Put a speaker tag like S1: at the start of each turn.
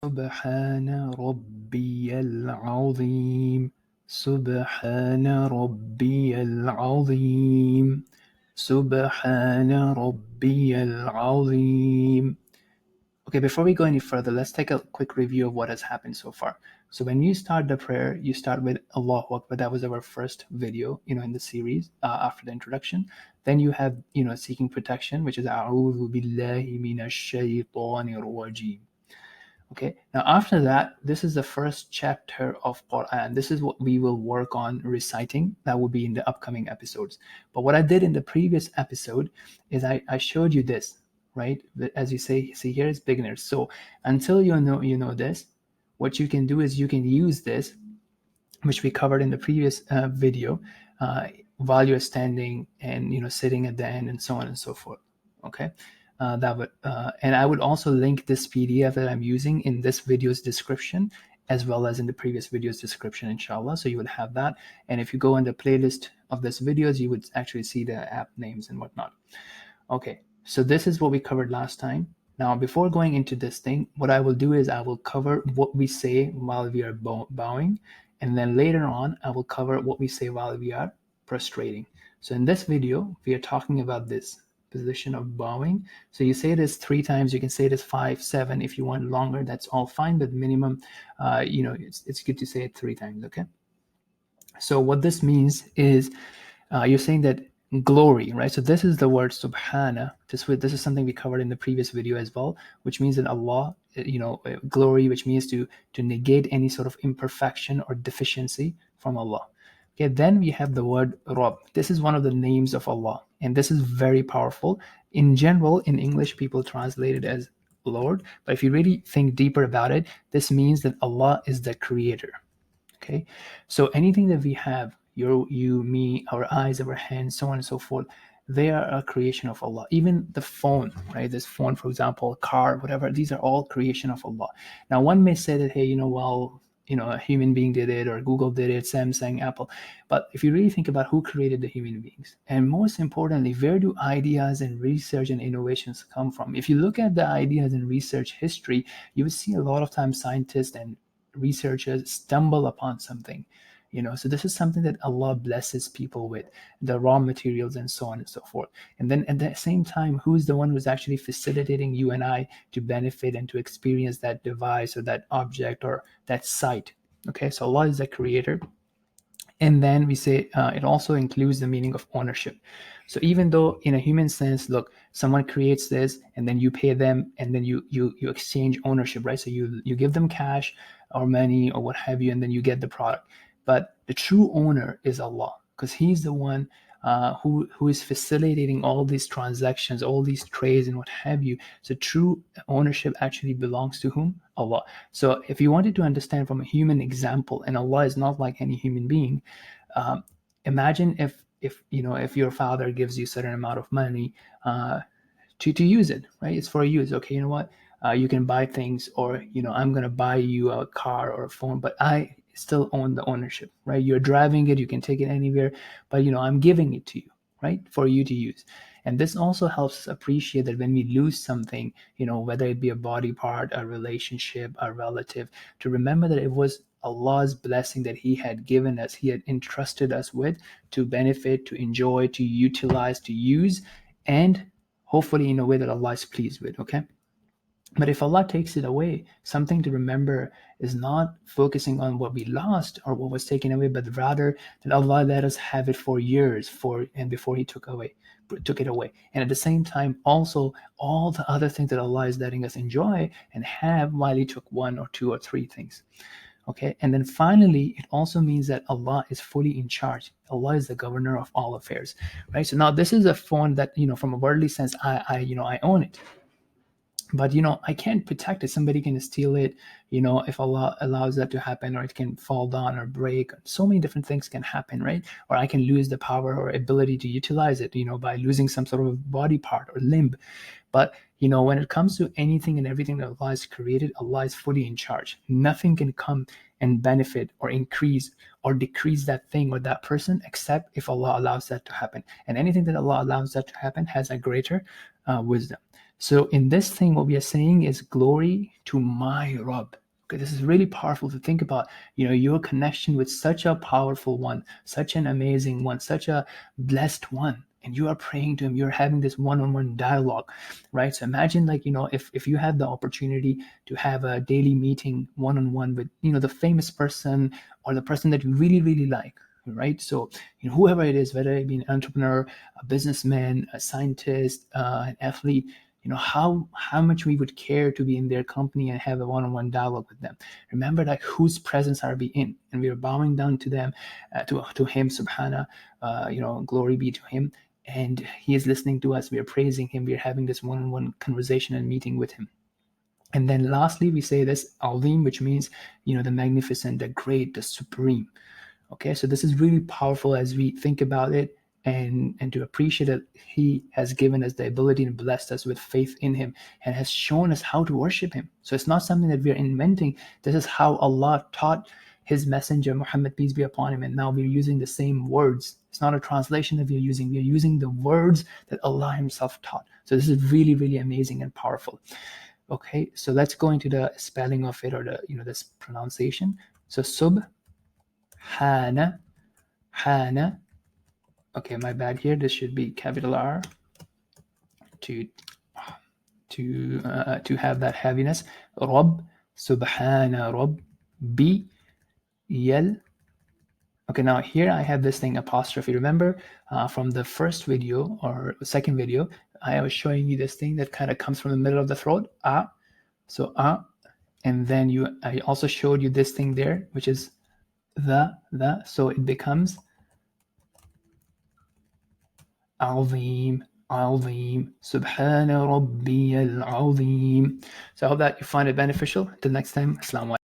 S1: سبحان ربي العظيم سبحان ربي العظيم سبحان ربي العظيم. Okay, before we go any further, let's take a quick review of what has happened so far. So when you start the prayer, you start with Allahu Akbar. That was our first video, in the series after the introduction. Then you have, seeking protection, which is A'udhu billahi minash shaytanir rajim. Okay, now after that, this is the first chapter of Quran. This is what we will work on reciting. That will be in the upcoming episodes. But what I did in the previous episode is I showed you this, right? As you say, see here is beginners. So until you know this, what you can do is you can use this, which we covered in the previous video, while you're standing and sitting at the end and so on and so forth. Okay, that would and I would also link this PDF that I'm using in this video's description as well as in the previous video's description, inshallah. So you would have that, and if you go in the playlist of this videos, you would actually see the app names and whatnot. Okay, so this is what we covered last time. Now, before going into this thing, what I will do is I will cover what we say while we are bowing, and then later on, I will cover what we say while we are prostrating. So in this video, we are talking about this position of bowing. So you say this 3 times, you can say this 5, 7. If you want longer, that's all fine, but minimum, it's good to say it 3 times, okay? So what this means is you're saying that glory, right? So this is the word subhana. This is something we covered in the previous video as well, which means that Allah, glory, which means to negate any sort of imperfection or deficiency from Allah. Okay, then we have the word Rabb. This is one of the names of Allah, and this is very powerful. In general, in English, people translate it as Lord, but if you really think deeper about it, this means that Allah is the creator. Okay, so anything that we have, you, me, our eyes, our hands, so on and so forth, they are a creation of Allah. Even the phone, right? This phone, for example, car, whatever, these are all creation of Allah. Now, one may say that, hey, well, a human being did it, or Google did it, Samsung, Apple. But if you really think about who created the human beings, and most importantly, where do ideas and research and innovations come from? If you look at the ideas and research history, you will see a lot of times scientists and researchers stumble upon something, so this is something that Allah blesses people with, the raw materials and so on and so forth. And then at the same time, who's the one who's actually facilitating you and I to benefit and to experience that device or that object or that sight? Okay, so Allah is the creator. And then we say it also includes the meaning of ownership. So even though in a human sense, look, someone creates this and then you pay them and then you exchange ownership, right? So you give them cash or money or what have you, and then you get the product. But the true owner is Allah, because He's the one who is facilitating all these transactions, all these trades, and what have you. So true ownership actually belongs to whom? Allah. So if you wanted to understand from a human example, and Allah is not like any human being, imagine if your father gives you a certain amount of money to use it, right? It's for use. Okay, you know what? You can buy things, or I'm gonna buy you a car or a phone, but I still own the ownership, right? You're driving it, you can take it anywhere, but I'm giving it to you, right, for you to use. And this also helps us appreciate that when we lose something, whether it be a body part, a relationship, a relative, to remember that it was Allah's blessing that He had given us, He had entrusted us with to benefit, to enjoy, to utilize, to use, and hopefully in a way that Allah is pleased with, okay? But if Allah takes it away, something to remember is not focusing on what we lost or what was taken away, but rather that Allah let us have it for years and before He took it away. And at the same time, also all the other things that Allah is letting us enjoy and have while He took 1 or 2 or 3 things. Okay, and then finally, it also means that Allah is fully in charge. Allah is the governor of all affairs, right? So now this is a phone that, from a worldly sense, I own it. But I can't protect it. Somebody can steal it, if Allah allows that to happen, or it can fall down or break. So many different things can happen, right? Or I can lose the power or ability to utilize it, by losing some sort of body part or limb. But when it comes to anything and everything that Allah has created, Allah is fully in charge. Nothing can come and benefit or increase or decrease that thing or that person except if Allah allows that to happen. And anything that Allah allows that to happen has a greater wisdom. So in this thing, what we are saying is glory to my Rabb. Okay, this is really powerful to think about. Your connection with such a powerful one, such an amazing one, such a blessed one, and you are praying to him. You're having this one-on-one dialogue, right? So imagine, like, if you have the opportunity to have a daily meeting one-on-one with the famous person or the person that you really really like, right? So whoever it is, whether it be an entrepreneur, a businessman, a scientist, an athlete, how much we would care to be in their company and have a one-on-one dialogue with them. Remember, like, whose presence are we in, and we are bowing down to them, to him, subhana, glory be to him, and he is listening to us. We are praising him. We are having this one-on-one conversation and meeting with him. And then lastly, we say this Azim, which means the magnificent, the great, the supreme. Okay, so this is really powerful as we think about it, and to appreciate that he has given us the ability and blessed us with faith in him and has shown us how to worship him. So it's not something that we are inventing. This is how Allah taught his messenger Muhammad, peace be upon him, and now we're using the same words. It's not a translation that we're using the words that Allah himself taught. So this is really really amazing and powerful. Okay, so let's go into the spelling of it, or this pronunciation. So Hana, Hana. Okay, my bad here. This should be capital R to have that heaviness. Rabb, Subhana Rabbi Yal. Okay, now here I have this thing apostrophe. Remember from the first video or second video, I was showing you this thing that kind of comes from the middle of the throat. So and then I also showed you this thing there, which is the. So it becomes Azim, Azim, Subhana Rabbi al-Azim. So I hope that you find it beneficial. Till next time, Assalamu alaikum.